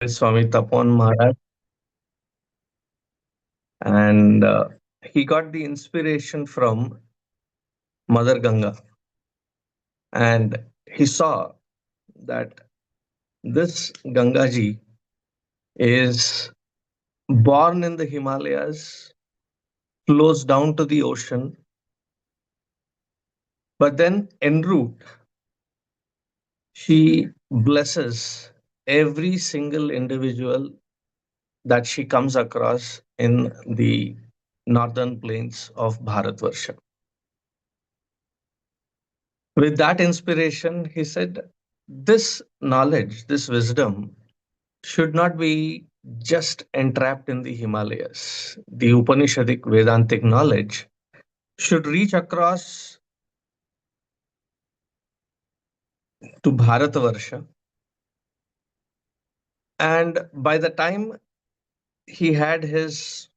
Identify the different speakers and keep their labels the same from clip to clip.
Speaker 1: Swami Tapon Maharaj, and he got the inspiration from Mother Ganga, and he saw that this Gangaji is born in the Himalayas, flows down to the ocean, but then en route, she blesses every single individual that she comes across in the northern plains of Bharatvarsha. With that inspiration, he said, this knowledge, this wisdom should not be just entrapped in the Himalayas. The Upanishadic Vedantic knowledge should reach across to Bharatavarsha. And by the time he had his,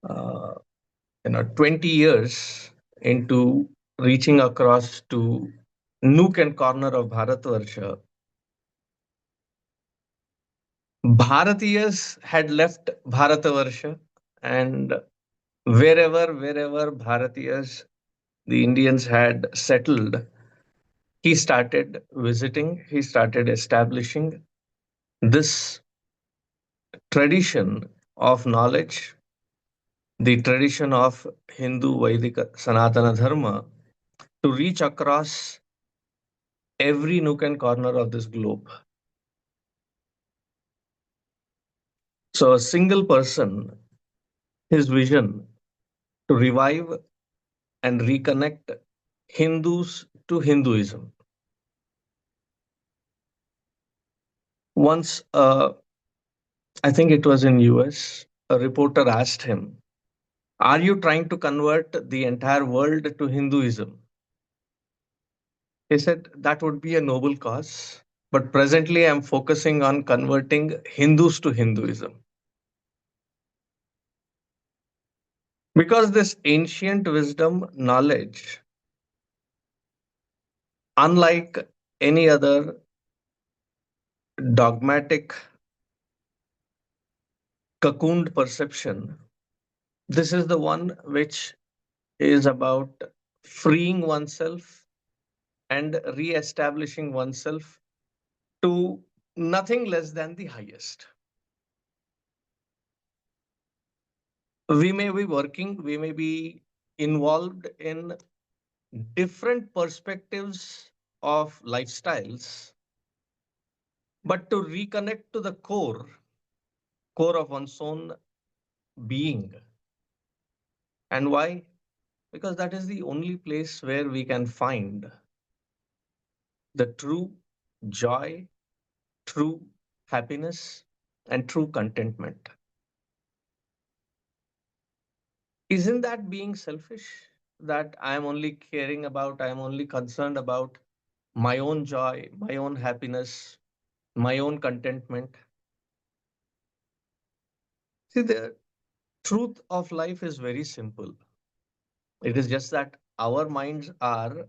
Speaker 1: uh, 20 years into reaching across to nook and corner of Bharatvarsha, Bharatiyas had left Bharatavarsha, and wherever Bharatiyas, the Indians had settled, he started visiting, he started establishing this tradition of knowledge, the tradition of Hindu Vedic Sanatana Dharma to reach across every nook and corner of this globe. So, a single person, his vision to revive and reconnect Hindus to Hinduism. Once, I think it was in US, a reporter asked him, "Are you trying to convert the entire world to Hinduism?" He said, "That would be a noble cause, but presently I'm focusing on converting Hindus to Hinduism." Because this ancient wisdom knowledge, unlike any other dogmatic cocooned perception, this is the one which is about freeing oneself and re-establishing oneself to nothing less than the highest. We may be working, we may be involved in different perspectives of lifestyles, but to reconnect to the core of one's own being. And why? Because that is the only place where we can find the true joy, true happiness, and true contentment. Isn't that being selfish? That I am only caring about, I am only concerned about my own joy, my own happiness, my own contentment. See, the truth of life is very simple. It is just that our minds are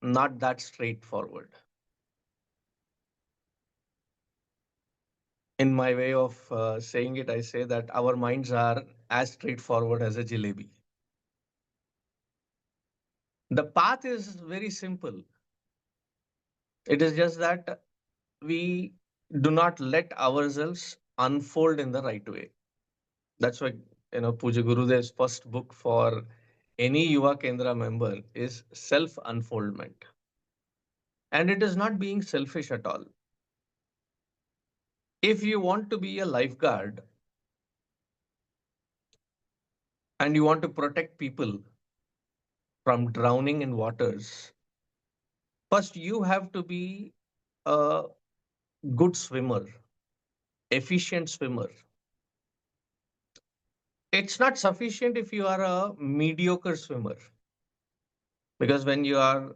Speaker 1: not that straightforward. In my way of saying it, I say that our minds are as straightforward as a jalebi. The path is very simple. It is just that we do not let ourselves unfold in the right way. That's why, Puja Gurudev's first book for any Yuva Kendra member is self unfoldment. And it is not being selfish at all. If you want to be a lifeguard and you want to protect people from drowning in waters, first you have to be a good swimmer, efficient swimmer. It's not sufficient if you are a mediocre swimmer, because when you are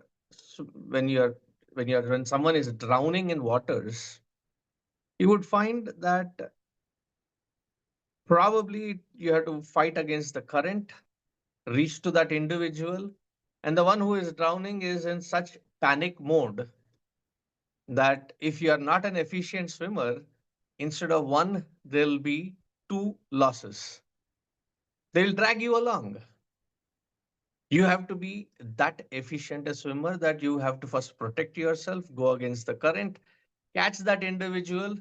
Speaker 1: when someone is drowning in waters, you would find that probably you have to fight against the current, reach to that individual, and the one who is drowning is in such panic mode that if you are not an efficient swimmer, instead of one, there'll be two losses. They'll drag you along. You have to be that efficient a swimmer that you have to first protect yourself, go against the current, catch that individual,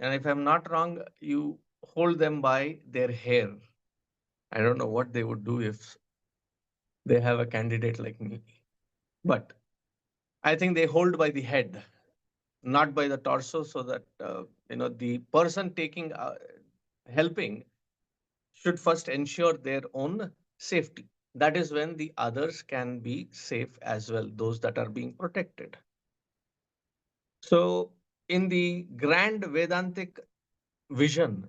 Speaker 1: and if I'm not wrong, you hold them by their hair. I don't know what they would do if they have a candidate like me, but I think they hold by the head, not by the torso, so that the person taking helping should first ensure their own safety. That is when the others can be safe as well, those that are being protected. So, in the grand Vedantic vision,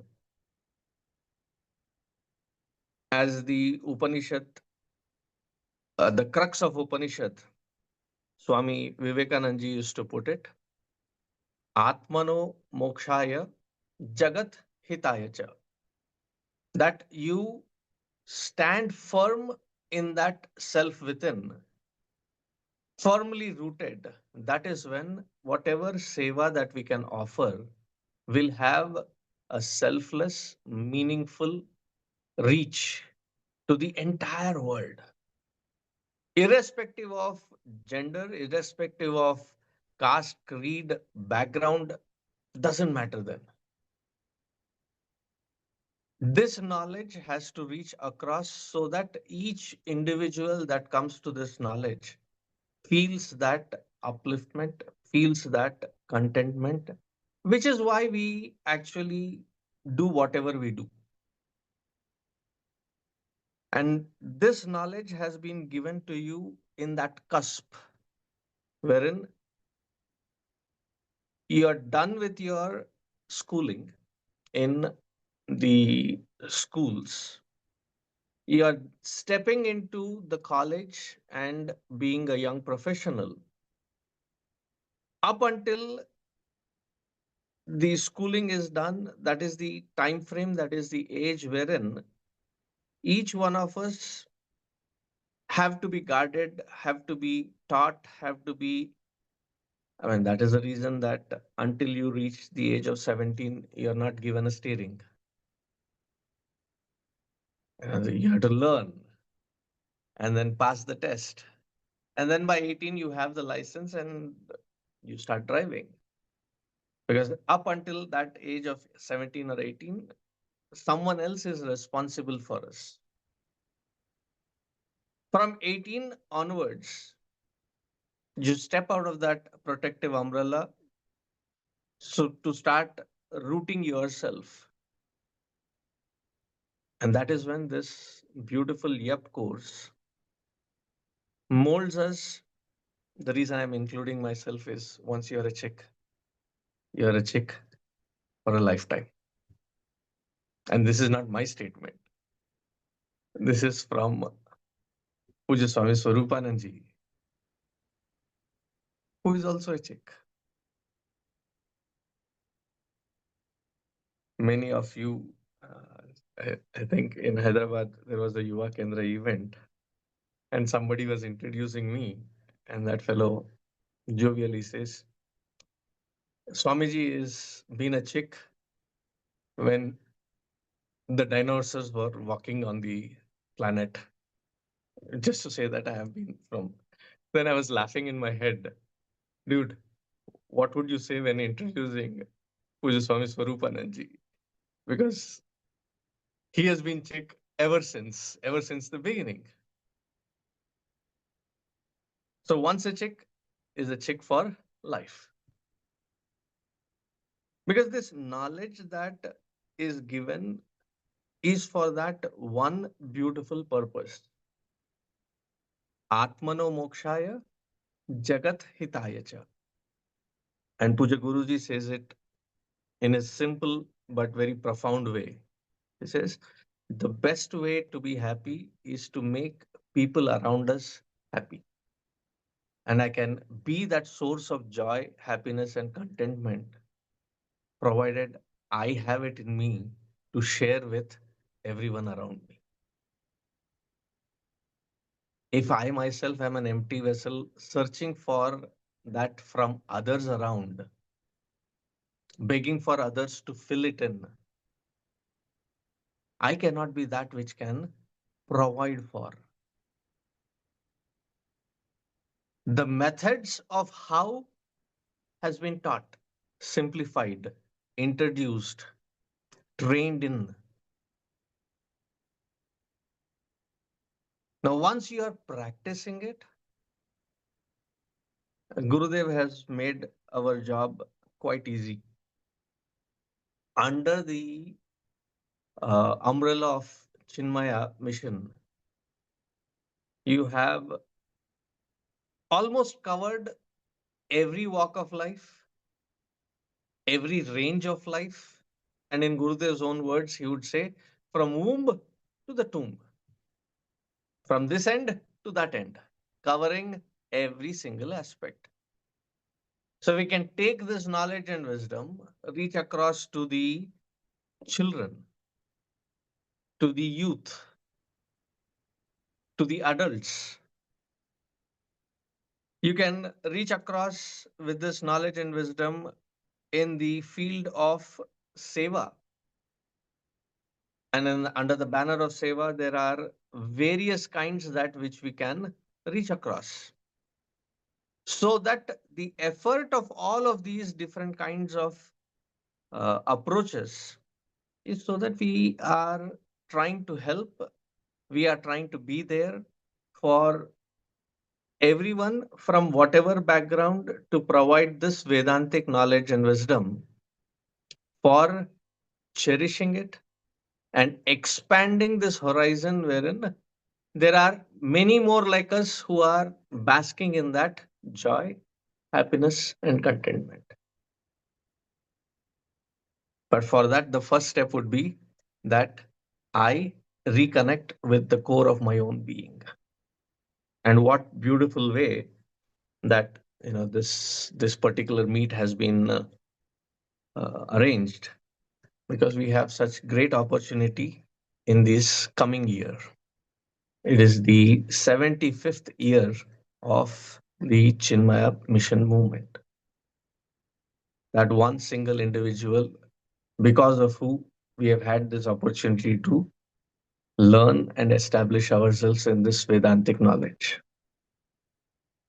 Speaker 1: as the Upanishad, the crux of Upanishad, Swami Vivekananda used to put it, Atmano Mokshaya Jagat Hitaya Cha, that you stand firm in that self within, firmly rooted. That is when whatever seva that we can offer will have a selfless, meaningful reach to the entire world, irrespective of gender, irrespective of caste, creed, background, doesn't matter then. This knowledge has to reach across so that each individual that comes to this knowledge feels that upliftment, feels that contentment, which is why we actually do whatever we do. And this knowledge has been given to you in that cusp, wherein you are done with your schooling in the schools. You are stepping into the college and being a young professional. Up until the schooling is done, that is the time frame, that is the age wherein each one of us have to be guarded, have to be taught, have to be. I mean, that is the reason that until you reach the age of 17, you're not given a steering. You have to learn and then pass the test. And then by 18, you have the license and you start driving. Because up until that age of 17 or 18, someone else is responsible for us. From 18 onwards, you step out of that protective umbrella, so to start rooting yourself. And that is when this beautiful YEP course molds us. The reason I'm including myself is once you're a chick for a lifetime. And this is not my statement. This is from Puja Swami Swarupananji, who is also a chick. Many of you, I think in Hyderabad, there was a Yuva Kendra event and somebody was introducing me, and that fellow jovially says, Swamiji is being a chick when the dinosaurs were walking on the planet. Just to say that I have been from. Then I was laughing in my head, dude, what would you say when introducing Puja Swami Swarupananji? Because he has been chick ever since the beginning. So once a chick is a chick for life. Because this knowledge that is given is for that one beautiful purpose. Atmano mokshaya jagat hitaya cha. And Puja Guruji says it in a simple but very profound way. He says, the best way to be happy is to make people around us happy. And I can be that source of joy, happiness, and contentment, provided I have it in me to share with everyone around me. If I myself am an empty vessel searching for that from others around, begging for others to fill it in. I cannot be that which can provide for. The methods of how has been taught, simplified, introduced, trained in. Now, once you are practicing it, Gurudev has made our job quite easy. Under the umbrella of Chinmaya mission, you have almost covered every walk of life, every range of life. And in Gurudev's own words, he would say, from womb to the tomb, from this end to that end, covering every single aspect. So we can take this knowledge and wisdom, reach across to the children, to the youth, to the adults. You can reach across with this knowledge and wisdom in the field of seva. And under the banner of seva, there are various kinds that which we can reach across. So that the effort of all of these different kinds of approaches is so that we are trying to help, we are trying to be there for everyone from whatever background to provide this Vedantic knowledge and wisdom for cherishing it and expanding this horizon wherein there are many more like us who are basking in that joy, happiness, and contentment. But for that, the first step would be that I reconnect with the core of my own being. And what beautiful way that this particular meet has been arranged, because we have such great opportunity in this coming year. It is the 75th year of the Chinmaya mission movement. That one single individual, because of who we have had this opportunity to learn and establish ourselves in this Vedantic knowledge.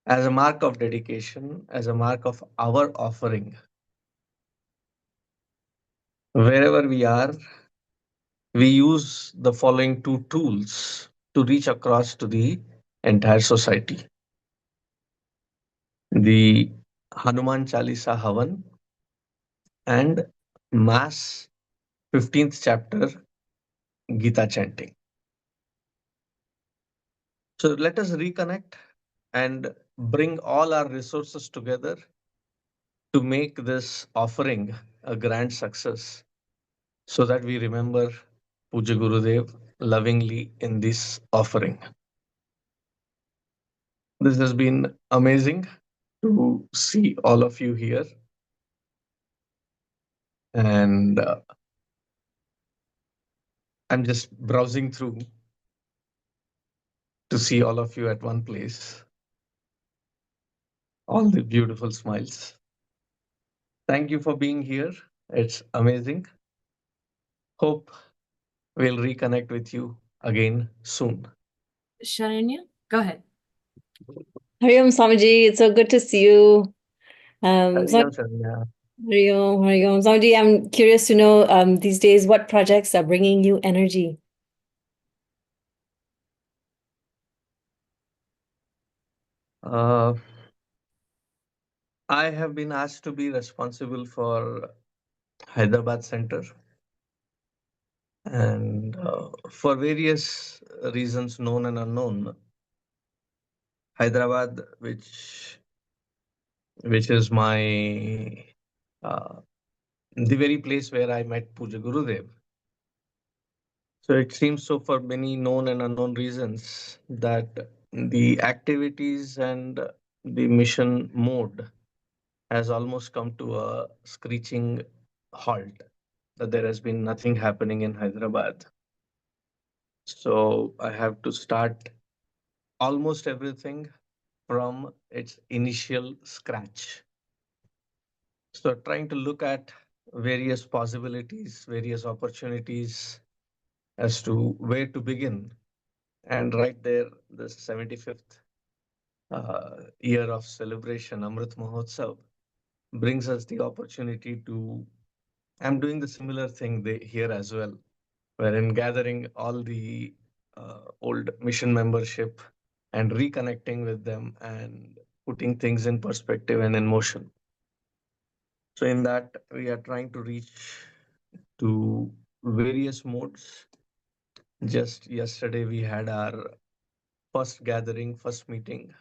Speaker 1: As a mark of dedication, as a mark of our offering, wherever we are, we use the following two tools to reach across to the entire society: the Hanuman Chalisa Havan and mass 15th chapter Gita chanting. So let us reconnect and bring all our resources together to make this offering a grand success, so that we remember Puja Gurudev lovingly in this offering. This has been amazing to see all of you here. And I'm just browsing through to see all of you at one place. All the beautiful smiles. Thank you for being here. It's amazing. Hope we'll reconnect with you again soon.
Speaker 2: Sharanya, go ahead.
Speaker 3: Hariom Swamiji, it's so good to see you.
Speaker 1: Hariom, Sharanya.
Speaker 3: Hariom. Swamiji, I'm curious to know these days what projects are bringing you energy?
Speaker 1: I have been asked to be responsible for Hyderabad Center, and for various reasons known and unknown, Hyderabad, which is my uh, the very place where I met Puja Gurudev. So it seems so for many known and unknown reasons that the activities and the mission mode has almost come to a screeching halt, that there has been nothing happening in Hyderabad. So I have to start almost everything from its initial scratch. So, trying to look at various possibilities, various opportunities as to where to begin. And right there, the 75th year of celebration, Amrit Mahotsav, brings us the opportunity to. I'm doing the similar thing here as well, wherein gathering all the old mission membership and reconnecting with them and putting things in perspective and in motion. So, in that, we are trying to reach to various modes. Just yesterday, we had our first gathering, first meeting,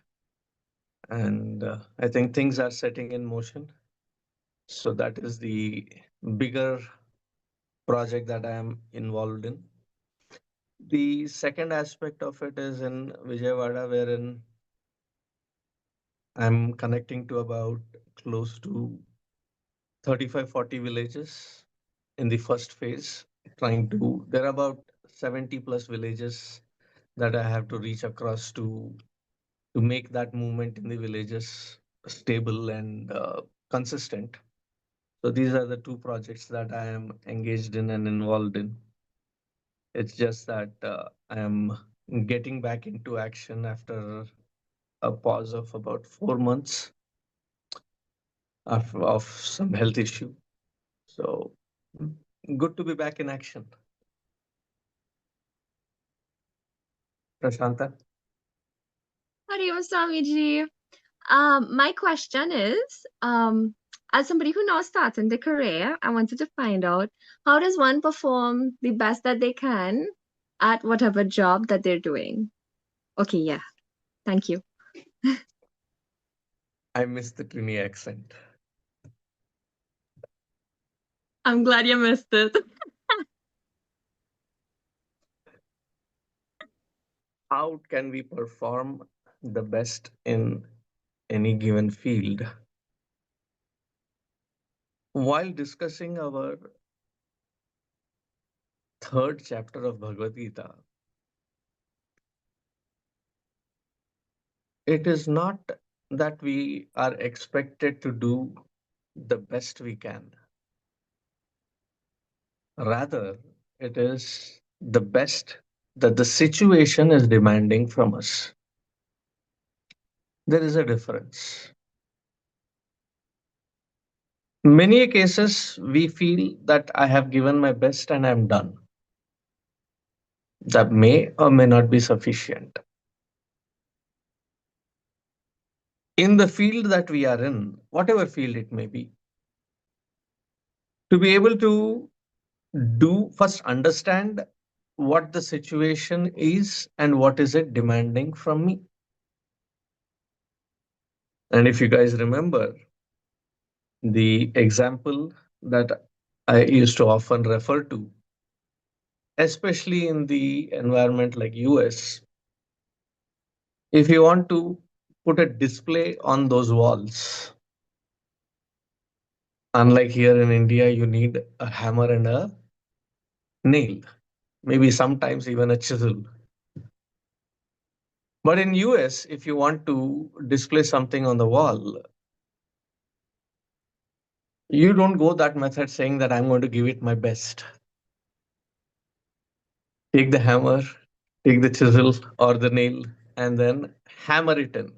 Speaker 1: and I think things are setting in motion. So, that is the bigger project that I am involved in. The second aspect of it is in Vijayawada, wherein I'm connecting to about close to 35, 40 villages in the first phase, trying to, there are about 70 plus villages that I have to reach across to make that movement in the villages stable and consistent. So these are the two projects that I am engaged in and involved in. It's just that I am getting back into action after a pause of about 4 months of some health issue. So good to be back in action. Prashanta?
Speaker 2: Hari Om Swamiji. My question is, as somebody who now starts in their career, I wanted to find out how does one perform the best that they can at whatever job that they're doing? Okay, yeah. Thank you.
Speaker 1: I miss the Trini accent.
Speaker 2: I'm glad you missed it.
Speaker 1: How can we perform the best in any given field? While discussing our third chapter of Bhagavad Gita, it is not that we are expected to do the best we can. Rather, it is the best that the situation is demanding from us. There is a difference. Many cases, we feel that I have given my best and I'm done. That may or may not be sufficient. In the field that we are in, whatever field it may be, to be able to do first understand what the situation is and what is it demanding from me. And if you guys remember the example that I used to often refer to, especially in the environment like US, if you want to put a display on those walls, unlike here in India, you need a hammer and a nail, maybe sometimes even a chisel. But in US, if you want to display something on the wall, you don't go that method saying that I'm going to give it my best. Take the hammer, take the chisel or the nail, and then hammer it in.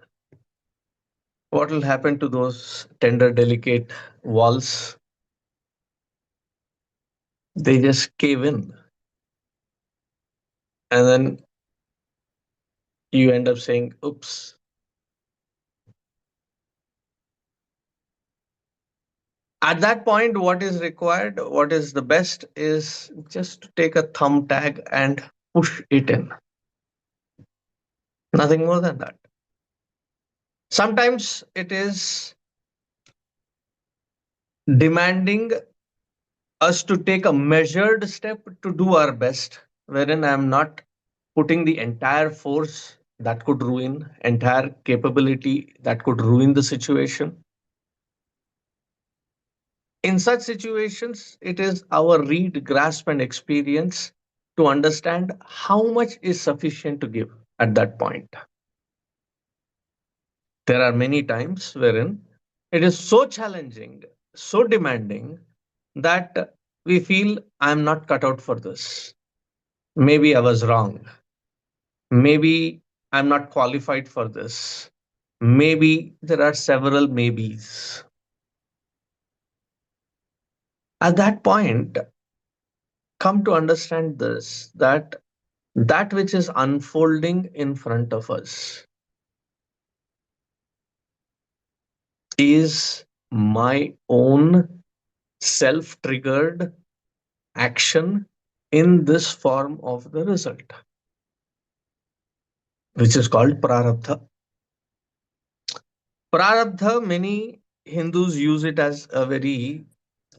Speaker 1: What will happen to those tender, delicate walls? They just cave in. And then you end up saying, oops. At that point, what is required, what is the best is just to take a thumb tag and push it in. Nothing more than that. Sometimes it is demanding us to take a measured step to do our best, wherein I'm not putting the entire force that could ruin, entire capability that could ruin the situation. In such situations, it is our read, grasp, and experience to understand how much is sufficient to give at that point. There are many times wherein it is so challenging, so demanding that we feel I'm not cut out for this. Maybe I was wrong. Maybe I'm not qualified for this. Maybe there are several maybes. At that point, come to understand this, that that which is unfolding in front of us is my own self triggered action in this form of the result, which is called prarabdha. Prarabdha, many Hindus use it as a very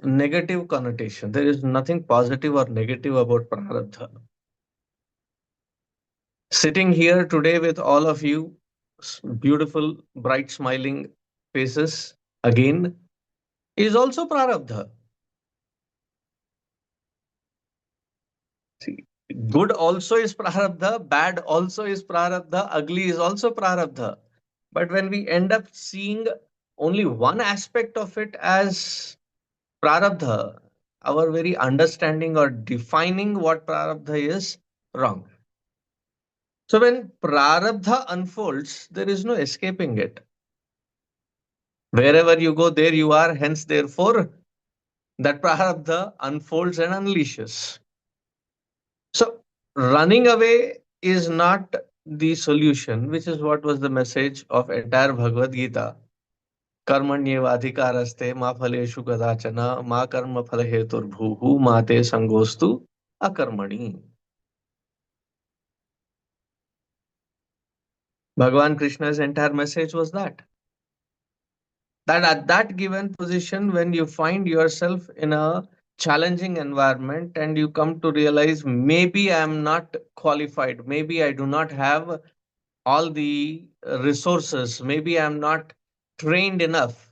Speaker 1: negative connotation. There is nothing positive or negative about prarabdha. Sitting here today with all of you, beautiful, bright, smiling faces again, is also prarabdha. See, good also is prarabdha, bad also is prarabdha, ugly is also prarabdha. But when we end up seeing only one aspect of it as prarabdha, our very understanding or defining what prarabdha is wrong. So when prarabdha unfolds, there is no escaping it. Wherever you go, there you are. Hence, therefore, that prarabdha unfolds and unleashes. So running away is not the solution, which is what was the message of entire Bhagavad Gita. कर्मण्येवाधिकारस्ते मा फलेषु कदाचन मा कर्म फल हेतुर्भूः मा ते संगोस्तु अकर्मणि. Bhagavan Krishna's entire message was that at that given position, when you find yourself in a challenging environment and you come to realize maybe I am not qualified, maybe I do not have all the resources, maybe I am not trained enough.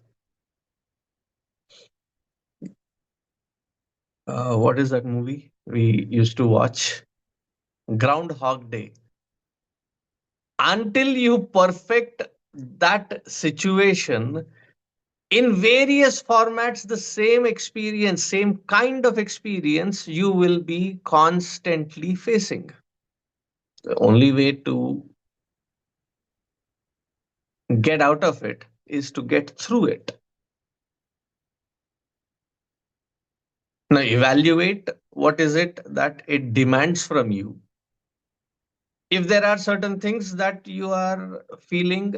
Speaker 1: What is that movie we used to watch? Groundhog Day. Until you perfect that situation in various formats, the same experience, same kind of experience, you will be constantly facing. The only way to get out of it is to get through it. Now, evaluate what is it that it demands from you. If there are certain things that you are feeling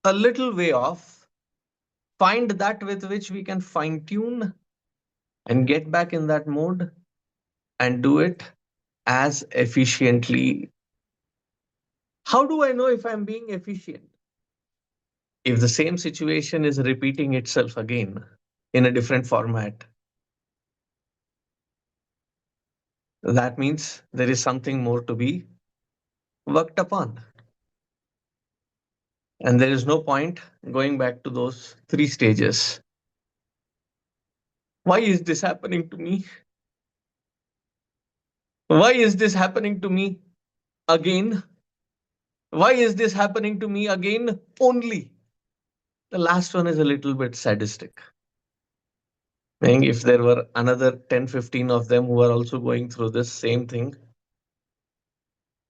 Speaker 1: a little way off, find that with which we can fine tune and get back in that mode and do it as efficiently. How do I know if I'm being efficient? If the same situation is repeating itself again in a different format, that means there is something more to be worked upon. And there is no point going back to those 3 stages. Why is this happening to me? Why is this happening to me again? Why is this happening to me again only? The last one is a little bit sadistic. Meaning if there were another 10, 15 of them who are also going through this same thing,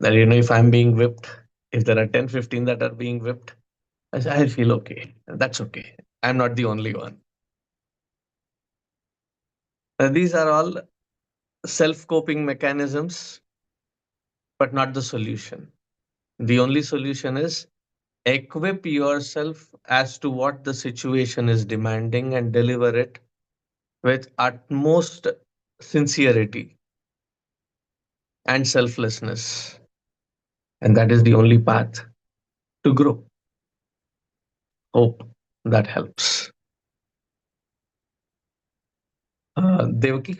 Speaker 1: that, if I'm being whipped, if there are 10, 15 that are being whipped, I feel okay. That's okay. I'm not the only one. These are all self-coping mechanisms, but not the solution. The only solution is equip yourself as to what the situation is demanding and deliver it with utmost sincerity and selflessness. And that is the only path to grow. Hope that helps. Devaki?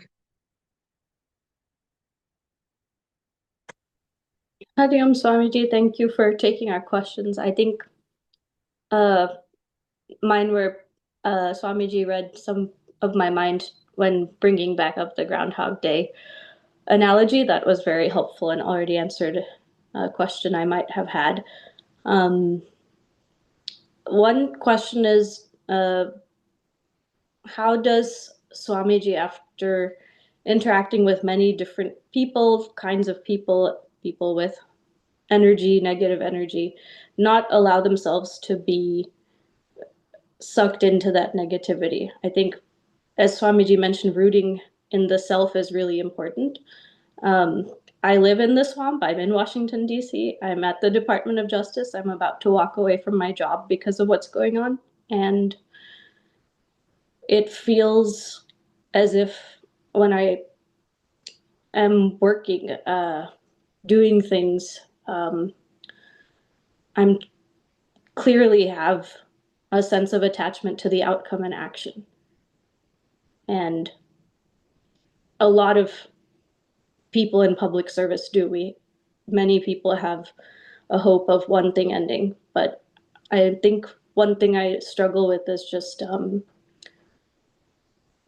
Speaker 4: Hariom Swamiji, thank you for taking our questions. I think mine were Swamiji read some of my mind when bringing back up the Groundhog Day analogy. That was very helpful and already answered a question I might have had. one question is, how does Swamiji, after interacting with many different people, kinds of people, people with energy, negative energy, not allow themselves to be sucked into that negativity? I think, as Swamiji mentioned, rooting in the self is really important. I live in the swamp. I'm in Washington, D.C. I'm at the Department of Justice. I'm about to walk away from my job because of what's going on. And it feels as if when I am working, doing things, I'm clearly have a sense of attachment to the outcome and action. And a lot of people in public service do. Many people have a hope of one thing ending, but I think one thing I struggle with is just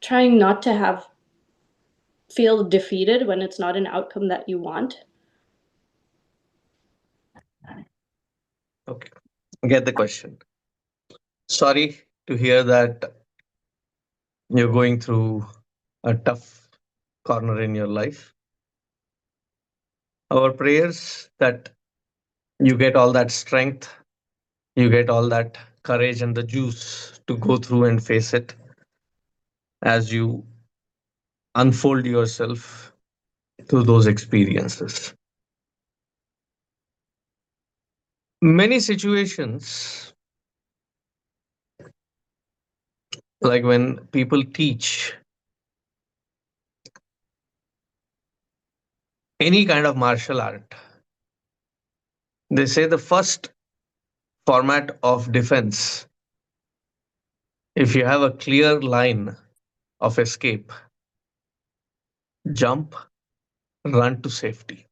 Speaker 4: trying not to feel defeated when it's not an outcome that you want.
Speaker 1: Okay, get the question. Sorry to hear that you're going through a tough corner in your life. Our prayers that you get all that strength, you get all that courage and the juice to go through and face it as you unfold yourself through those experiences. Many situations, like when people teach any kind of martial art, they say the first format of defense, if you have a clear line of escape, jump, run to safety.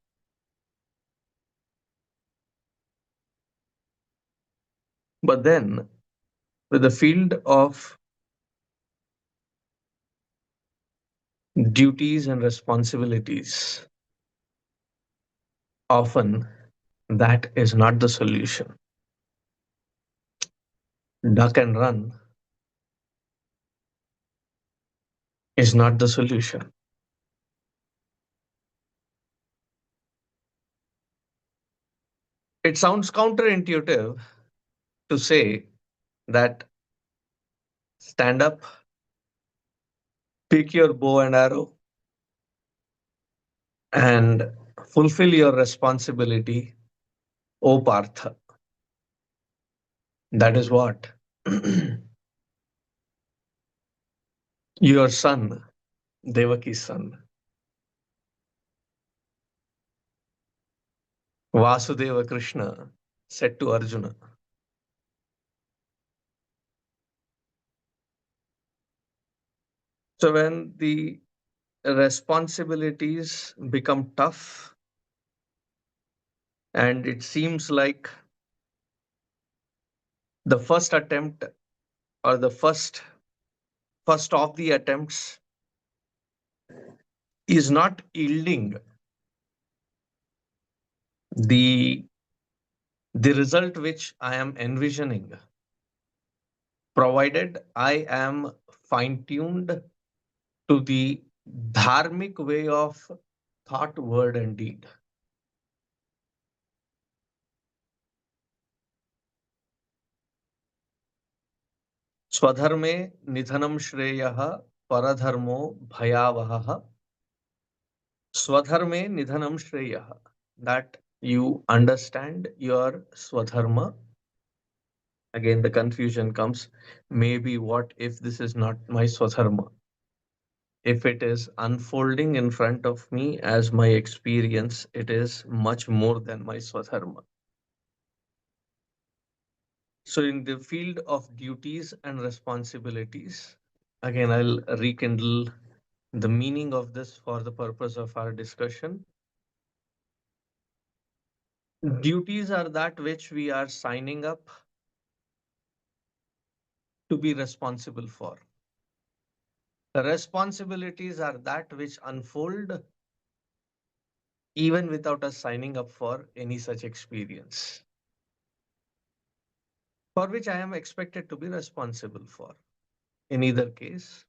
Speaker 1: But then, with the field of duties and responsibilities, often that is not the solution. Duck and run is not the solution. It sounds counterintuitive to say that stand up, pick your bow and arrow, and fulfill your responsibility, O Partha. That is what your son, Devaki's son, Vasudeva Krishna, said to Arjuna. So when the responsibilities become tough and it seems like the first attempt or the first of the attempts is not yielding the the result which I am envisioning, provided I am fine tuned to the dharmic way of thought, word, and deed. Swadharme nidhanam shreyaha paradharmo bhayavaha. Swadharme nidhanam shreyaha. That you understand your swadharma. Again, the confusion comes. Maybe what if this is not my swadharma? If it is unfolding in front of me as my experience, it is much more than my swadharma. So, in the field of duties and responsibilities, again, I'll rekindle the meaning of this for the purpose of our discussion. Duties are that which we are signing up to be responsible for. The responsibilities are that which unfold even without us signing up for any such experience. for which I am expected to be responsible for. In either case,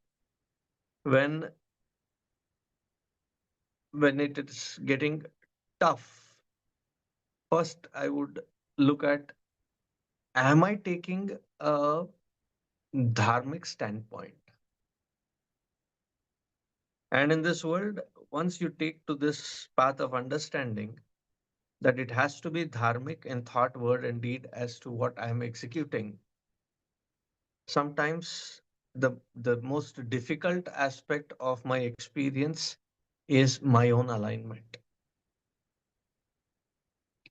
Speaker 1: when it is getting tough, first I would look at, am I taking a dharmic standpoint? And in this world, once you take to this path of understanding that it has to be dharmic in thought, word, and deed as to what I am executing, sometimes the most difficult aspect of my experience is my own alignment.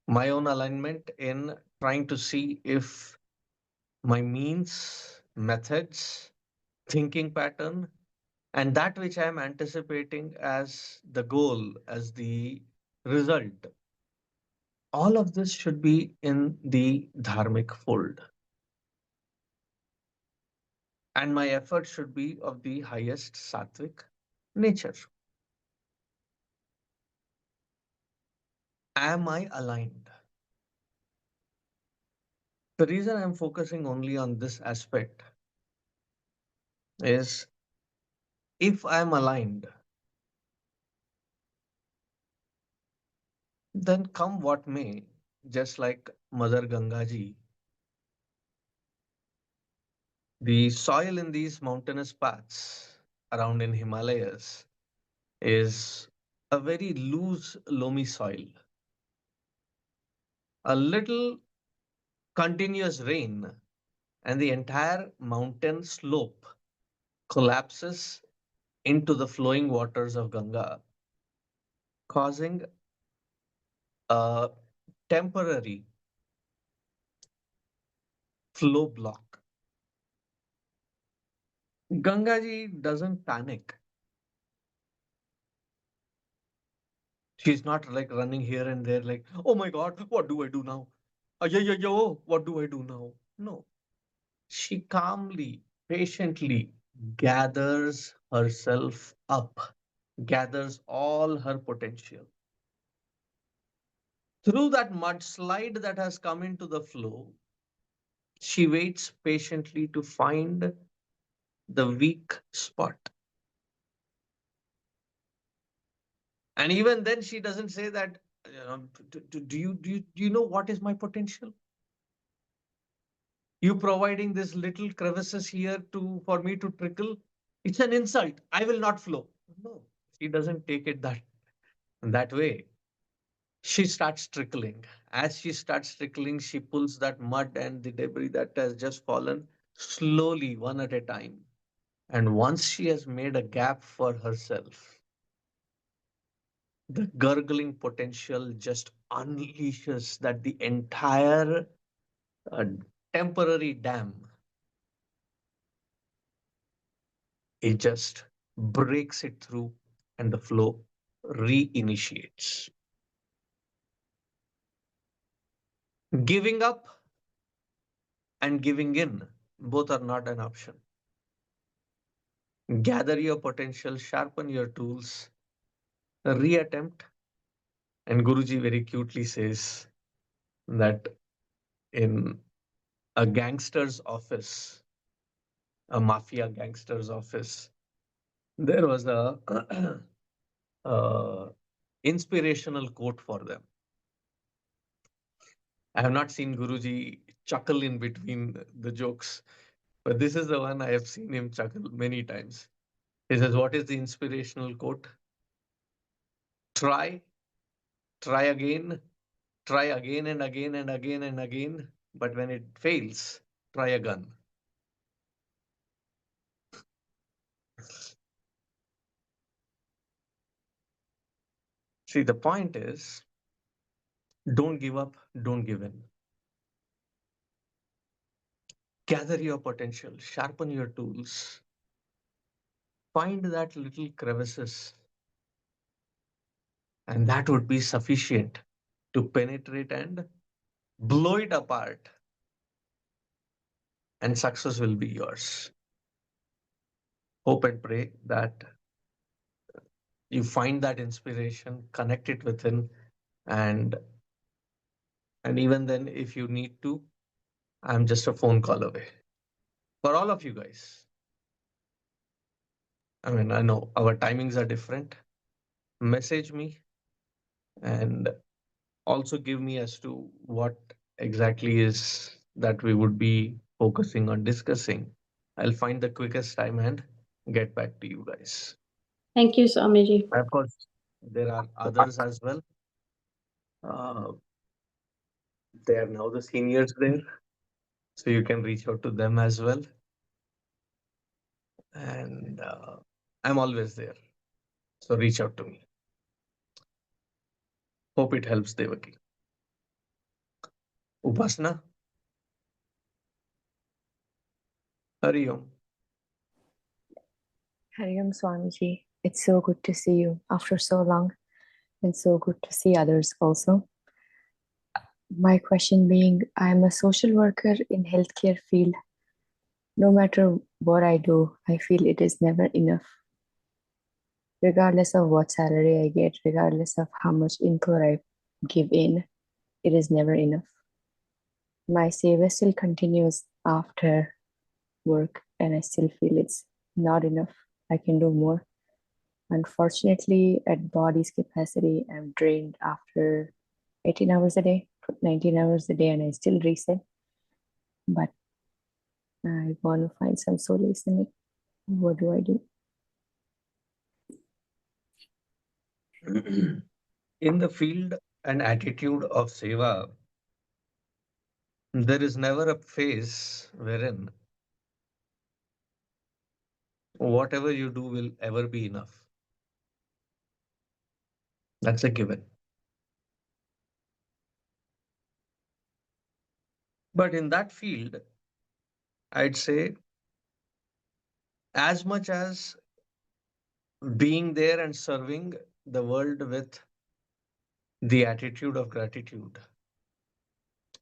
Speaker 1: My own alignment in trying to see if my means, methods, thinking pattern, and that which I am anticipating as the goal, as the result, all of this should be in the dharmic fold. And my effort should be of the highest sattvic nature. Am I aligned? The reason I'm focusing only on this aspect is, if I'm aligned, then come what may, just like Mother Gangaji, the soil in these mountainous paths around in Himalayas is a very loose, loamy soil. A little continuous rain and the entire mountain slope collapses into the flowing waters of Ganga, causing a temporary flow block. Gangaji doesn't panic. She's not like running here and there, like, oh my God, what do I do now? Yeah, yeah, yeah, oh, what do I do now? No. She calmly, patiently gathers herself up, gathers all her potential. Through that mudslide that has come into the flow, she waits patiently to find the weak spot. And even then, she doesn't say that, do you know what is my potential? You providing this little crevices here for me to trickle, it's an insult. I will not flow. No, she doesn't take it that way. She starts trickling. As she starts trickling, she pulls that mud and the debris that has just fallen slowly, one at a time. And once she has made a gap for herself, the gurgling potential just unleashes that the entire uh, temporary dam, it just breaks it through and the flow reinitiates. Giving up and giving in, both are not an option. Gather your potential, sharpen your tools, reattempt. And Guruji very cutely says that in a gangster's office, a mafia gangster's office, there was a inspirational quote for them. I have not seen Guruji chuckle in between the jokes, but this is the one I have seen him chuckle many times. He says, what is the inspirational quote? Try, try again, try again and again and again and again, but when it fails, try again. See, the point is, don't give up, don't give in. Gather your potential, sharpen your tools, find that little crevices, and that would be sufficient to penetrate and blow it apart, and success will be yours. Hope and pray that you find that inspiration, connect it within, and even then, if you need to, I'm just a phone call away. For all of you guys, I mean, I know our timings are different. Message me and also give me as to what exactly is that we would be focusing on discussing. I'll find the quickest time and get back to you guys.
Speaker 4: Thank you, Swamiji.
Speaker 1: Of course, there are others as well. Uh, they are now the seniors there, so you can reach out to them as well. And I'm always there, so reach out to me. Hope it helps, Devaki. Upasna, Hari Om.
Speaker 3: Hariam Swamiji, it's so good to see you after so long, and so good to see others also. My question being, I'm a social worker in healthcare field. No matter what I do, I feel it is never enough. Regardless of what salary I get, regardless of how much input I give in, it is never enough. My seva still continues after work, and I still feel it's not enough. I can do more. Unfortunately, at body's capacity, I'm drained after 18 hours a day, 19 hours a day, and I still reset. But I want to find some solace in it. What do I do?
Speaker 1: In the field and attitude of seva, there is never a phase wherein whatever you do will ever be enough. That's a given. But in that field, I'd say as much as being there and serving the world with the attitude of gratitude,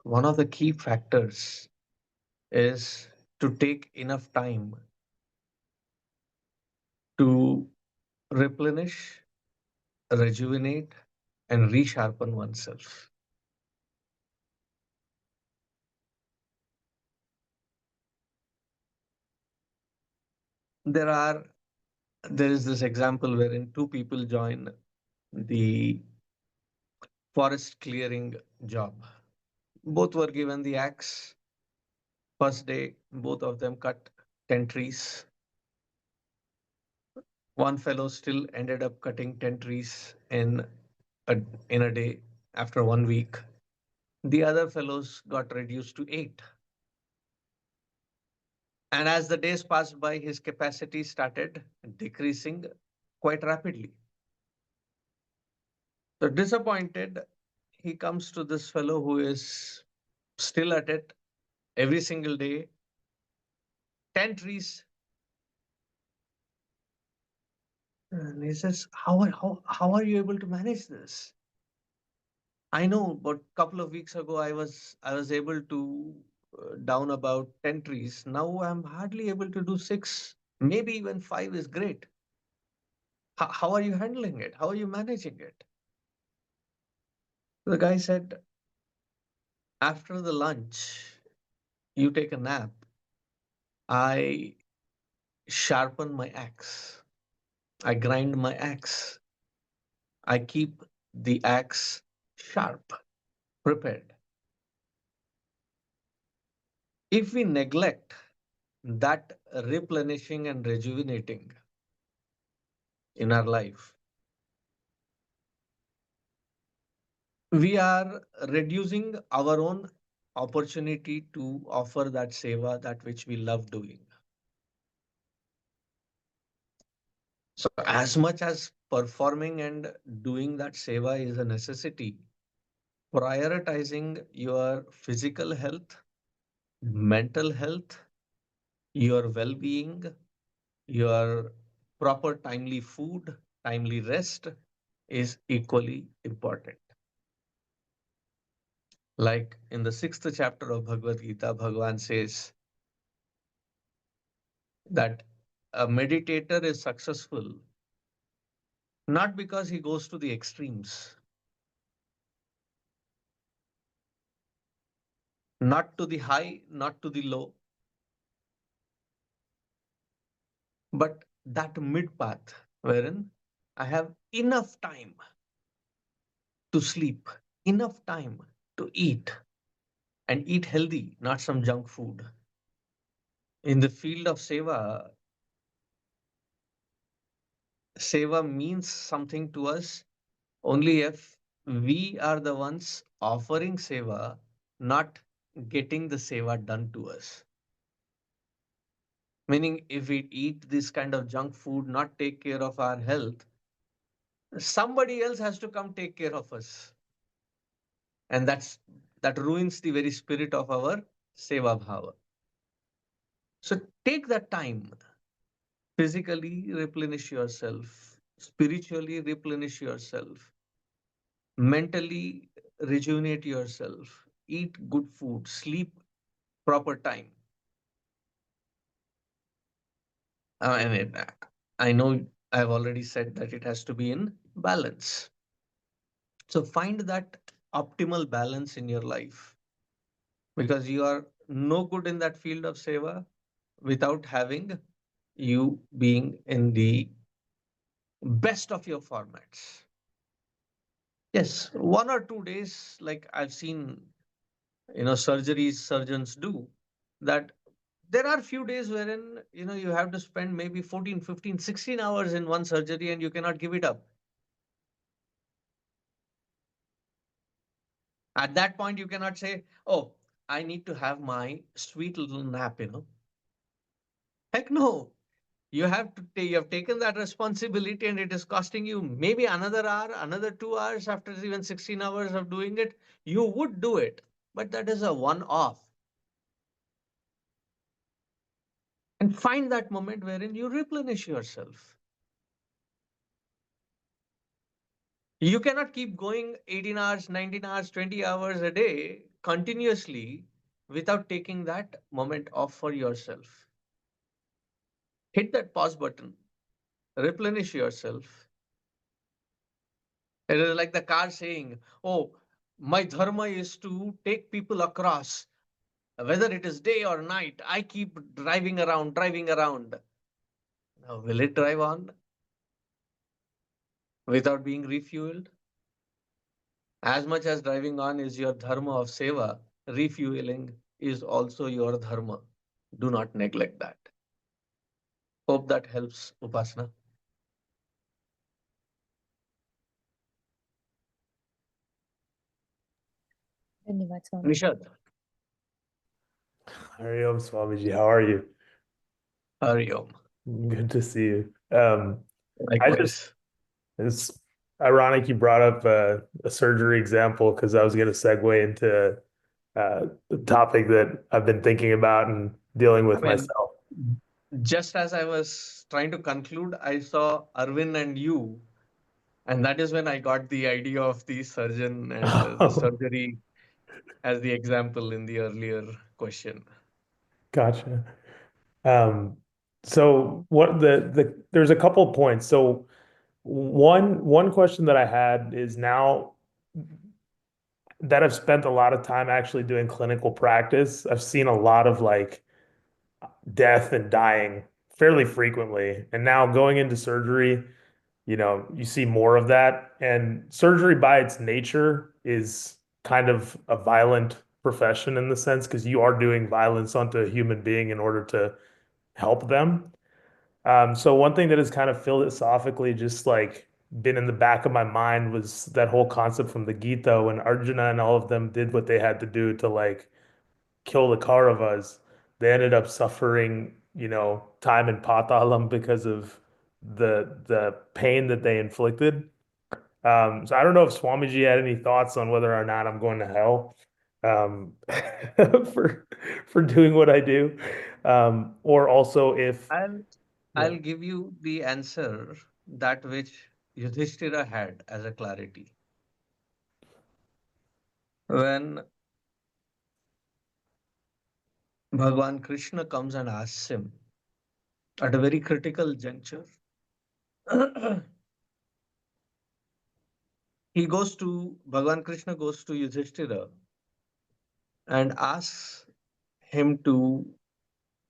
Speaker 1: one of the key factors is to take enough time to replenish, rejuvenate, and resharpen oneself. There are there is this example wherein two people join the forest clearing job. Both were given the axe. First day, both of them cut 10 trees. One fellow still ended up cutting 10 trees a, in a day after 1 week. The other fellows got reduced to 8. And as the days passed by, his capacity started decreasing quite rapidly. So disappointed, he comes to this fellow who is still at it every single day, 10 trees. And he says, how are you able to manage this? I know, but a couple of weeks ago, I was able to down about 10 trees. Now I'm hardly able to do 6. Maybe even 5 is great. How are you handling it? How are you managing it? The guy said, after the lunch, you take a nap. I sharpen my axe. I grind my axe. I keep the axe sharp, prepared. If we neglect that replenishing and rejuvenating in our life, we are reducing our own opportunity to offer that seva, that which we love doing. So, as much as performing and doing that seva is a necessity, prioritizing your physical health, mental health, your well being, your proper timely food, timely rest is equally important. Like in the 6th chapter of Bhagavad Gita, Bhagavan says that a meditator is successful not because he goes to the extremes, not to the high, not to the low, but that mid path wherein I have enough time to sleep, enough time to eat and eat healthy, not some junk food. In the field of seva, seva means something to us only if we are the ones offering seva, not getting the seva done to us. Meaning, if we eat this kind of junk food, not take care of our health, somebody else has to come take care of us. And that ruins the very spirit of our seva bhava. So take that time, physically replenish yourself, spiritually replenish yourself, mentally rejuvenate yourself, eat good food, sleep proper time. I mean, I know I've already said that it has to be in balance. So find that optimal balance in your life because you are no good in that field of seva without having you being in the best of your formats. Yes, 1 or 2 days, like I've seen, surgeries surgeons do that. There are few days wherein, you have to spend maybe 14, 15, 16 hours in one surgery and you cannot give it up. At that point, you cannot say, oh, I need to have my sweet little nap. Heck no. You have taken that responsibility and it is costing you maybe another hour, another 2 hours after even 16 hours of doing it. You would do it, but that is a one off. And find that moment wherein you replenish yourself. You cannot keep going 18 hours, 19 hours, 20 hours a day continuously without taking that moment off for yourself. Hit that pause button, replenish yourself. It is like the car saying, oh, my dharma is to take people across. Whether it is day or night, I keep driving around, driving around. Now, will it drive on without being refueled? As much as driving on is your dharma of seva, refueling is also your dharma. Do not neglect that. Hope that helps, Upasana.
Speaker 3: Dhanyavad, Swami.
Speaker 1: Nishad,
Speaker 5: Hari Om Swamiji, how are you?
Speaker 1: Hari Om.
Speaker 5: Good to see you.
Speaker 1: Likewise.
Speaker 5: It's ironic you brought up a surgery example because I was going to segue into the topic that I've been thinking about and dealing with
Speaker 1: I mean,
Speaker 5: myself.
Speaker 1: just as I was trying to conclude, I saw Arvind and you, and that is when I got the idea of the surgeon and the surgery as the example in the earlier question.
Speaker 5: Gotcha. So what there's a couple of points. So one question that I had is now that I've spent a lot of time actually doing clinical practice, I've seen a lot of like death and dying fairly frequently. And now going into surgery, you see more of that. And surgery by its nature is kind of a violent profession in the sense because you are doing violence onto a human being in order to help them. So one thing that has kind of philosophically just like been in the back of my mind was that whole concept from the Gita when Arjuna and all of them did what they had to do to like kill the Kauravas. They ended up suffering, time in Patalam because of the pain that they inflicted. So I don't know if Swamiji had any thoughts on whether or not I'm going to hell um, for doing what I do, or also if
Speaker 1: I'll
Speaker 5: yeah.
Speaker 1: I'll give you the answer that which Yudhishthira had as a clarity. When Bhagwan Krishna comes and asks him at a very critical juncture, Bhagwan Krishna goes to Yudhishthira and asks him to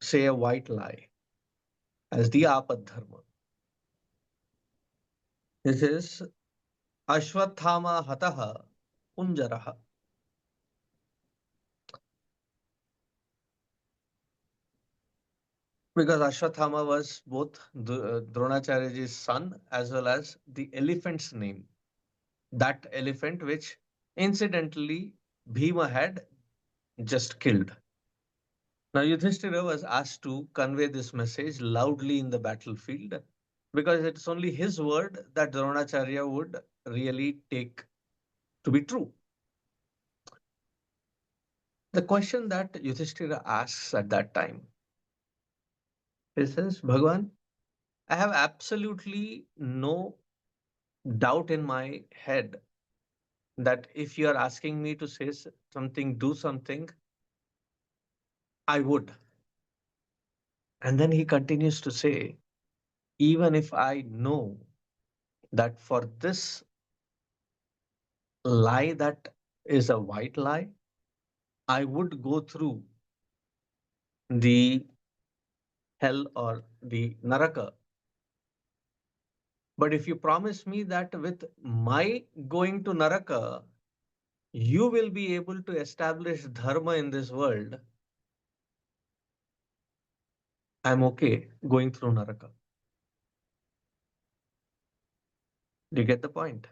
Speaker 1: say a white lie as the Apad Dharma. This is Ashwathama Hataha Punjaraha. Because Ashwathama was both Dronacharyaji's son as well as the elephant's name. That elephant which incidentally Bhima had just killed. Now Yudhishthira was asked to convey this message loudly in the battlefield because it's only his word that Dronacharya would really take to be true. The question that Yudhishthira asks at that time, he says, Bhagwan, I have absolutely no doubt in my head that if you are asking me to say something, do something, I would. And then he continues to say, even if I know that for this lie that is a white lie, I would go through the hell or the naraka. But if you promise me that with my going to naraka, you will be able to establish dharma in this world, I'm okay going through naraka. Do you get the point?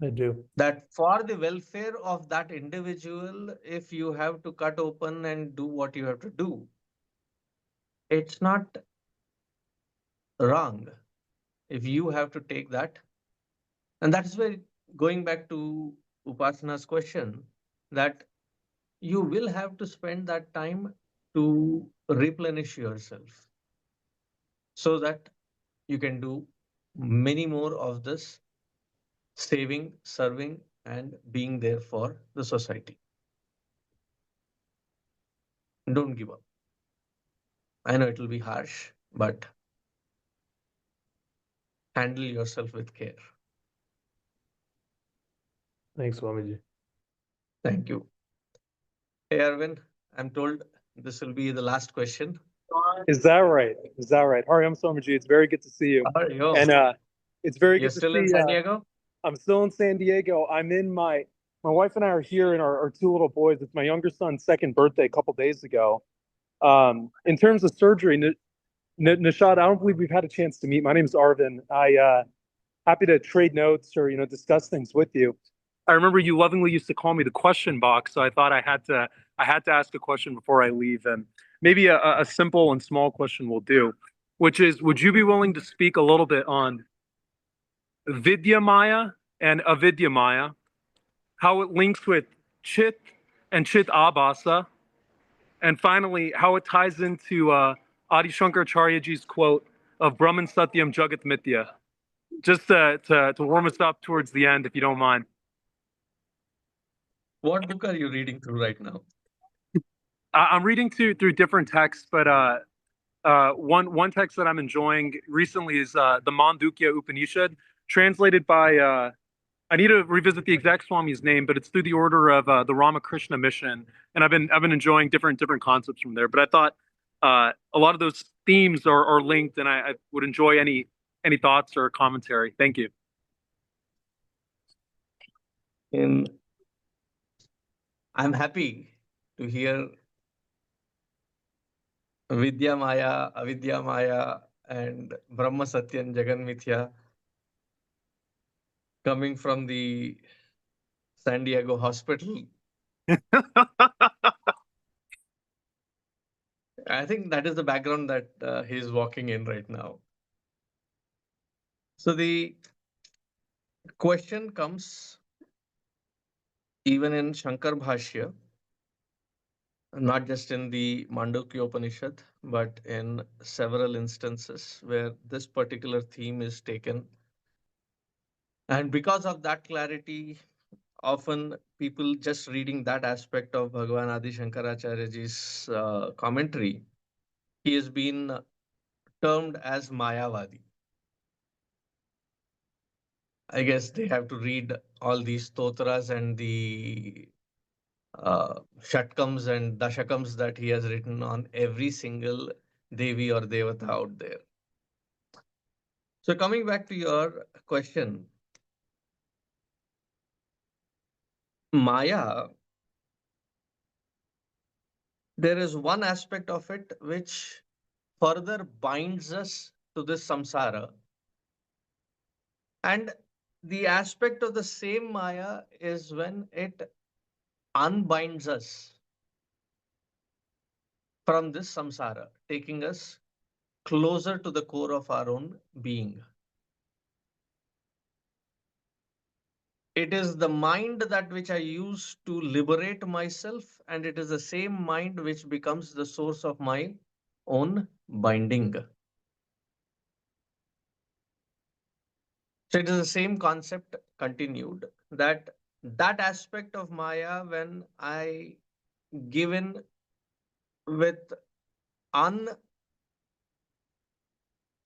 Speaker 5: I do.
Speaker 1: That for the welfare of that individual, if you have to cut open and do what you have to do, it's not wrong if you have to take that. And that's where, going back to Upasana's question, that you will have to spend that time to replenish yourself so that you can do many more of this saving, serving, and being there for the society. Don't give up. I know it will be harsh, but handle yourself with care.
Speaker 5: Thanks, Swamiji.
Speaker 1: Thank you. Hey, Arvind, I'm told this will be the last question.
Speaker 6: Is that right? Is that right? Hari, I'm Swamiji. It's very good to see you.
Speaker 1: How are you?
Speaker 6: And it's very
Speaker 1: You're
Speaker 6: good to
Speaker 1: still in
Speaker 6: see.
Speaker 1: San Diego?
Speaker 6: I'm still in San Diego. I'm in my wife and I are here, and our two little boys. It's my younger son's second birthday a couple days ago. In terms of surgery, Nishad, I don't believe we've had a chance to meet. My name is Arvin. Happy to trade notes or discuss things with you. I remember you lovingly used to call me the question box, so I thought I had to ask a question before I leave, and maybe a simple and small question will do, which is, would you be willing to speak a little bit on Vidya Maya and Avidya Maya, how it links with Chit and Chit Abhasa, and finally how it ties into Adi Shankaracharyaji's quote of Brahman Satyam Jagat Mithya, just to warm us up towards the end, if you don't mind.
Speaker 1: What book are you reading through right now?
Speaker 6: I'm reading through different texts, but one text that I'm enjoying recently is the Mandukya Upanishad, translated by I need to revisit the exact Swami's name, but it's through the order of the Ramakrishna Mission, and I've been enjoying different concepts from there. But I thought a lot of those themes are linked, and I would enjoy any thoughts or commentary. Thank you.
Speaker 1: I'm happy to hear Vidya Maya, Avidya Maya, and Brahma Satyan Jagan Mithya coming from the San Diego hospital. I think that is the background that he's walking in right now. So the question comes even in Shankar Bhashya, not just in the Mandukya Upanishad, but in several instances where this particular theme is taken. And because of that clarity, often people just reading that aspect of Bhagavan Adi Shankaracharyaji's commentary, he has been termed as Mayavadi. I guess they have to read all these stotras and the shatkams and dashakams that he has written on every single Devi or Devata out there. So coming back to your question, Maya, there is one aspect of it which further binds us to this samsara. And the aspect of the same Maya is when it unbinds us from this samsara, taking us closer to the core of our own being. It is the mind that which I use to liberate myself, and it is the same mind which becomes the source of my own binding. So it is the same concept continued, that aspect of Maya, when I give in with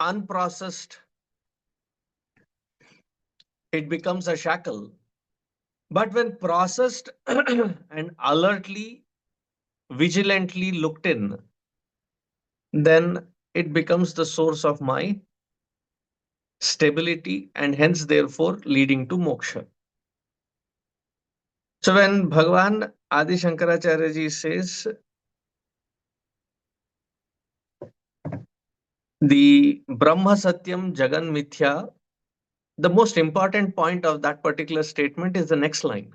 Speaker 1: unprocessed, it becomes a shackle. But when processed and alertly, vigilantly looked in, then it becomes the source of my stability and hence therefore leading to moksha. So when Bhagavan Adi Shankaracharya ji says the Brahma Satyam Jagan Mithya, the most important point of that particular statement is the next line,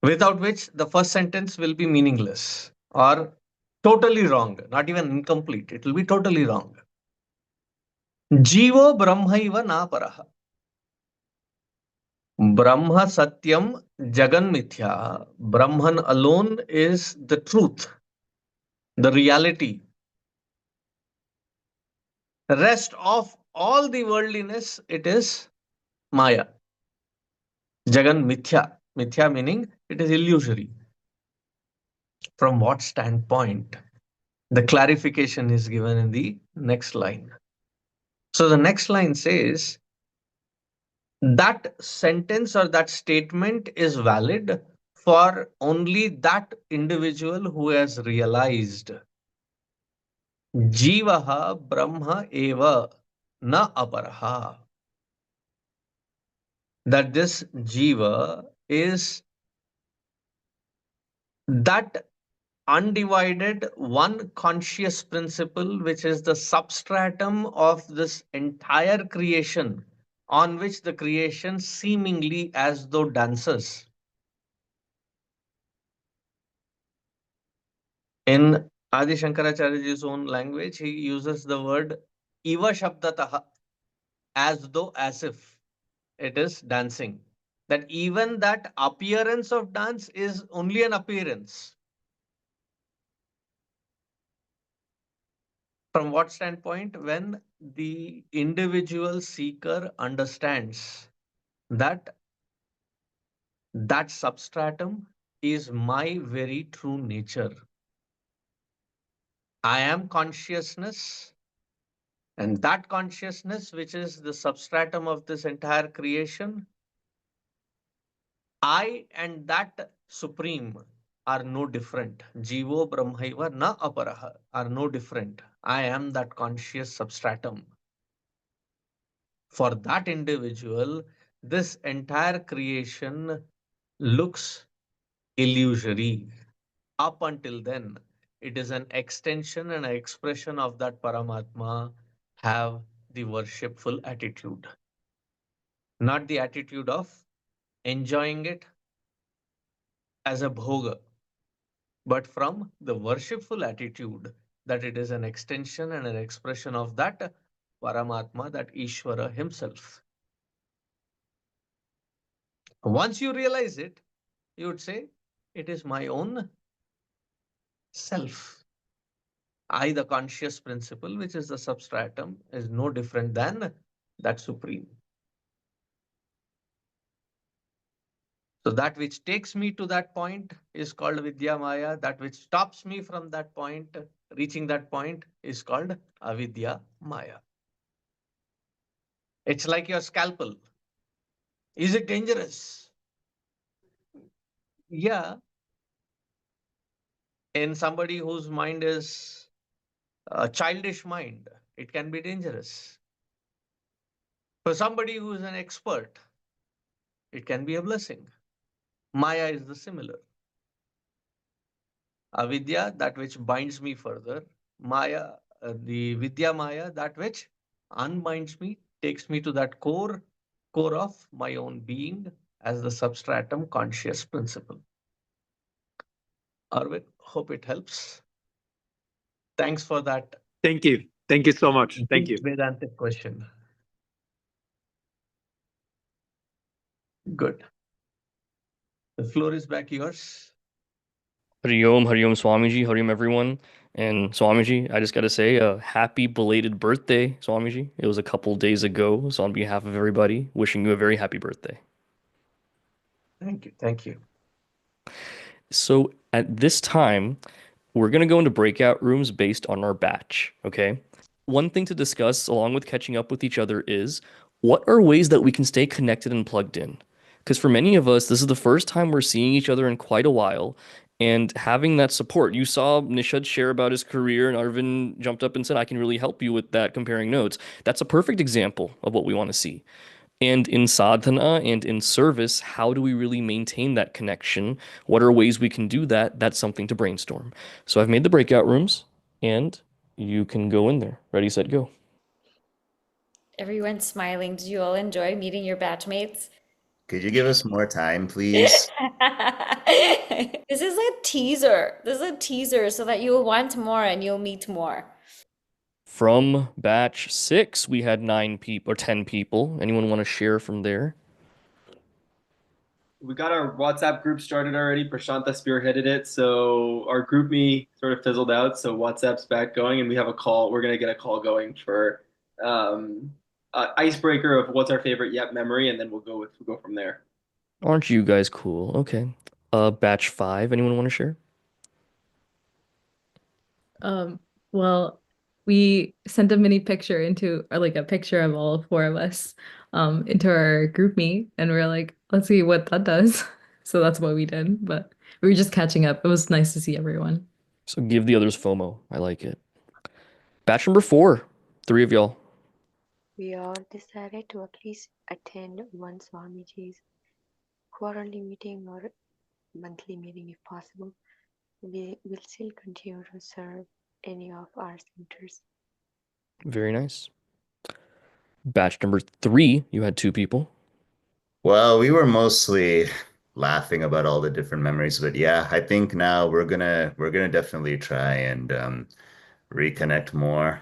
Speaker 1: without which the first sentence will be meaningless or totally wrong, not even incomplete. It will be totally wrong. Jivo Brahmaiva na paraha. Brahma Satyam Jagan Mithya. Brahman alone is the truth, the reality. Rest of all the worldliness, it is Maya. Jagan Mithya. Mithya meaning it is illusory. From what standpoint? The clarification is given in the next line. So the next line says that sentence or that statement is valid for only that individual who has realized Jivaha Brahma Eva na Aparaha. That this Jiva is that undivided one conscious principle which is the substratum of this entire creation, on which the creation seemingly as though dances. In Adi Shankaracharya's own language, he uses the word Iva Shabdataha, as though, as if it is dancing. That even that appearance of dance is only an appearance. From what standpoint? When the individual seeker understands that that substratum is my very true nature. I am consciousness, and that consciousness, which is the substratum of this entire creation, I and that supreme are no different. Jivo Brahmaiva na aparaha are no different. I am that conscious substratum. For that individual, this entire creation looks illusory. Up until then, it is an extension and an expression of that Paramatma. Have the worshipful attitude, not the attitude of enjoying it as a bhoga, but from the worshipful attitude that it is an extension and an expression of that Paramatma, that Ishvara himself. Once you realize it, you would say, it is my own self. I, the conscious principle, which is the substratum, is no different than that supreme. So that which takes me to that point is called Vidya Maya. That which stops me from that point, reaching that point, is called Avidya Maya. It's like your scalpel. Is it dangerous? Yeah, in somebody whose mind is a childish mind, it can be dangerous. For somebody who is an expert, it can be a blessing. Maya is the similar. Avidya, that which binds me further. Maya, the Vidya Maya, that which unbinds me, takes me to that core of my own being as the substratum conscious principle. Arvind, hope it helps. Thanks for that
Speaker 6: Thank you. Thank you so much. Thank you.
Speaker 1: deep Vedantic question. Good. The floor is back yours.
Speaker 7: Hari Om Swamiji, Hari Om everyone. And Swamiji, I just got to say, happy belated birthday, Swamiji. It was a couple days ago, so on behalf of everybody, wishing you a very happy birthday.
Speaker 1: Thank you. Thank you.
Speaker 7: So at this time, we're going to go into breakout rooms based on our batch, okay? One thing to discuss along with catching up with each other is what are ways that we can stay connected and plugged in? Because for many of us, this is the first time we're seeing each other in quite a while and having that support. You saw Nishad share about his career and Arvind jumped up and said, I can really help you with that comparing notes. That's a perfect example of what we want to see. And in sadhana and in service, how do we really maintain that connection? What are ways we can do that? That's something to brainstorm. So I've made the breakout rooms and you can go in there. Ready, set, go.
Speaker 8: Everyone's smiling. Did you all enjoy meeting your batchmates?
Speaker 9: Could you give us more time, please?
Speaker 8: This is a teaser. This is a teaser so that you'll want more and you'll meet more.
Speaker 7: From batch 6, we had 9 people or 10 people. Anyone want to share from there?
Speaker 10: We got our WhatsApp group started already. Prashanta spearheaded it. So our group me sort of fizzled out. So WhatsApp's back going and we have a call. We're going to get a call going for icebreaker of what's our favorite yet memory. And then we'll go from there.
Speaker 7: Aren't you guys cool? Okay. Batch 5, anyone want to share?
Speaker 11: Well, we sent a mini picture into, or like a picture of all 4 of us into our group meet, and we are like, let's see what that does. So that's what we did, but we were just catching up. It was nice to see everyone.
Speaker 7: So give the others FOMO. I like it. Batch number 4, 3 of y'all.
Speaker 3: We all decided to at least attend one Swamiji's quarterly meeting or monthly meeting if possible. We will still continue to serve any of our centers.
Speaker 7: Very nice. Batch number 3, you had 2 people.
Speaker 9: Well, we were mostly laughing about all the different memories, but yeah, I think now we're gonna definitely try and reconnect more.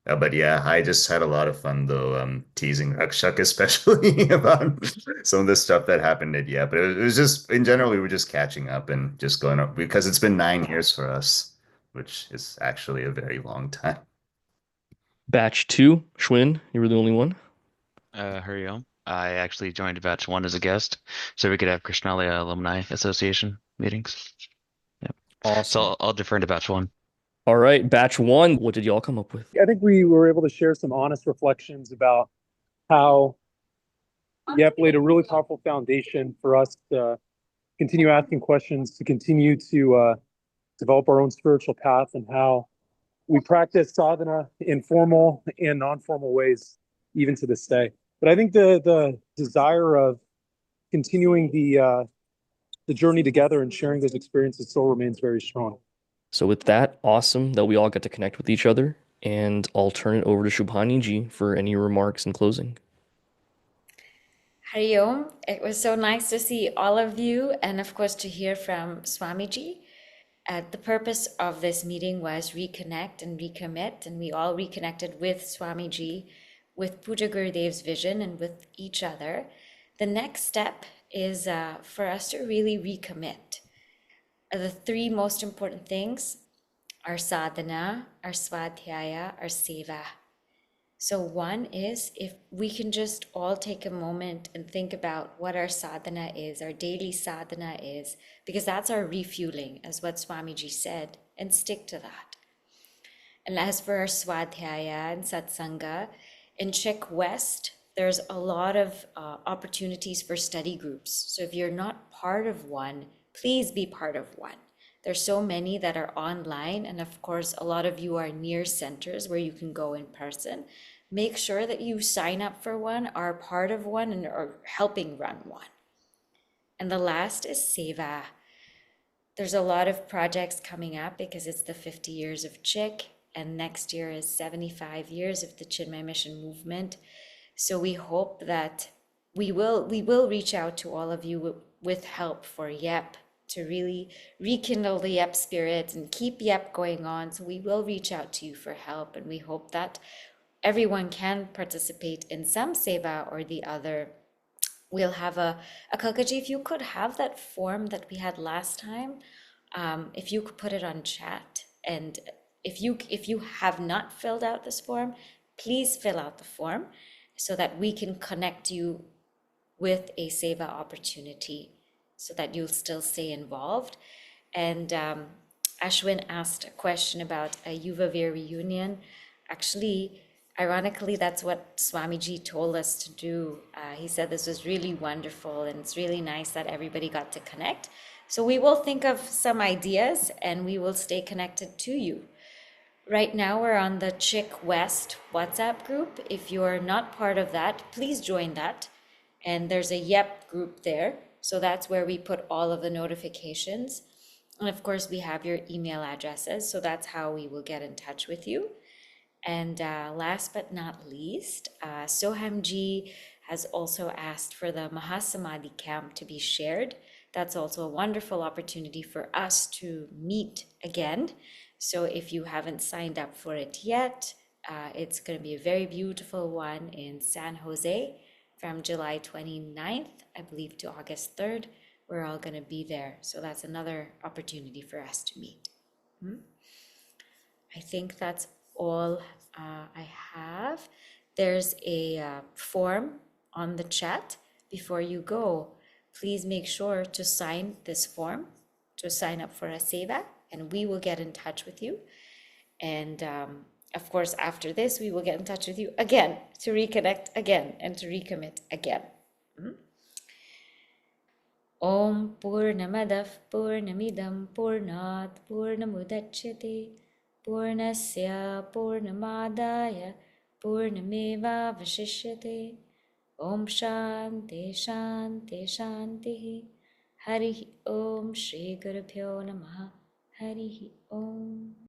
Speaker 9: But yeah, I just had a lot of fun though, teasing Rakshak especially about some of the stuff that happened at yeah. But it was just in general, we were just catching up and just going up because it's been 9 years for us, which is actually a very long time.
Speaker 7: Batch 2, Schwinn, you were the only one.
Speaker 12: Hari Om. I actually joined batch 1 as a guest, so we could have Krishnalaya Alumni Association meetings. Yep.
Speaker 7: Awesome.
Speaker 12: So I'll defer to batch 1.
Speaker 7: All right, batch 1, what did y'all come up with?
Speaker 6: I think we were able to share some honest reflections about how Yep laid a really powerful foundation for us to continue asking questions, to continue to develop our own spiritual path, and how we practice sadhana in formal and non-formal ways, even to this day. But I think the desire of continuing the journey together and sharing those experiences still remains very strong.
Speaker 7: So with that, awesome that we all got to connect with each other, and I'll turn it over to Shubhani ji for any remarks in closing.
Speaker 8: Hari Om. It was so nice to see all of you and of course to hear from Swamiji. The purpose of this meeting was reconnect and recommit, and we all reconnected with Swamiji, with Puja Gurudev's vision and with each other. The next step is for us to really recommit. The 3 most important things are sadhana, our swadhyaya, our seva. So one is if we can just all take a moment and think about what our sadhana is, our daily sadhana is, because that's our refueling, as what Swamiji said, and stick to that. And as for our swadhyaya and satsanga, in Czech West, there's a lot of opportunities for study groups. So if you're not part of one, please be part of one. There's so many that are online, and of course, a lot of you are near centers where you can go in person. Make sure that you sign up for one, are part of one, and are helping run one. And the last is Seva. There's a lot of projects coming up because it's the 50 years of Chick, and next year is 75 years of the Chinmay Mission movement. So we hope that we will reach out to all of you with help for YEP to really rekindle the YEP spirit and keep YEP going on. So we will reach out to you for help, and we hope that everyone can participate in some seva or the other. We'll have a Kalkaji, if you could have that form that we had last time, if you could put it on chat, and if you have not filled out this form, please fill out the form so that we can connect you with a seva opportunity so that you'll still stay involved. And Ashwin asked a question about a Yuvavir reunion. Actually, ironically, that's what Swamiji told us to do. He said this was really wonderful, and it's really nice that everybody got to connect. So we will think of some ideas and we will stay connected to you. Right now, we're on the Chick West WhatsApp group. If you're not part of that, please join that. And there's a YEP group there. So that's where we put all of the notifications. And of course, we have your email addresses. So that's how we will get in touch with you. And last but not least, Sohamji has also asked for the Mahasamadhi camp to be shared. That's also a wonderful opportunity for us to meet again. So if you haven't signed up for it yet, it's going to be a very beautiful one in San Jose from July 29th, I believe, to August 3rd. We're all going to be there. So that's another opportunity for us to meet. I think that's all I have. There's a form on the chat. Before you go, please make sure to sign this form to sign up for a seva, and we will get in touch with you. And of course, after this, we will get in touch with you again to reconnect again and to recommit again. Om Purnamadav Purnamidam Purnat Purnamudachyate Purnasya Purnamadaya Purnameva Vashishyate. Om Shanti Shanti Shanti. Hari Om Shri Gurubhyo Namaha. Hari Om.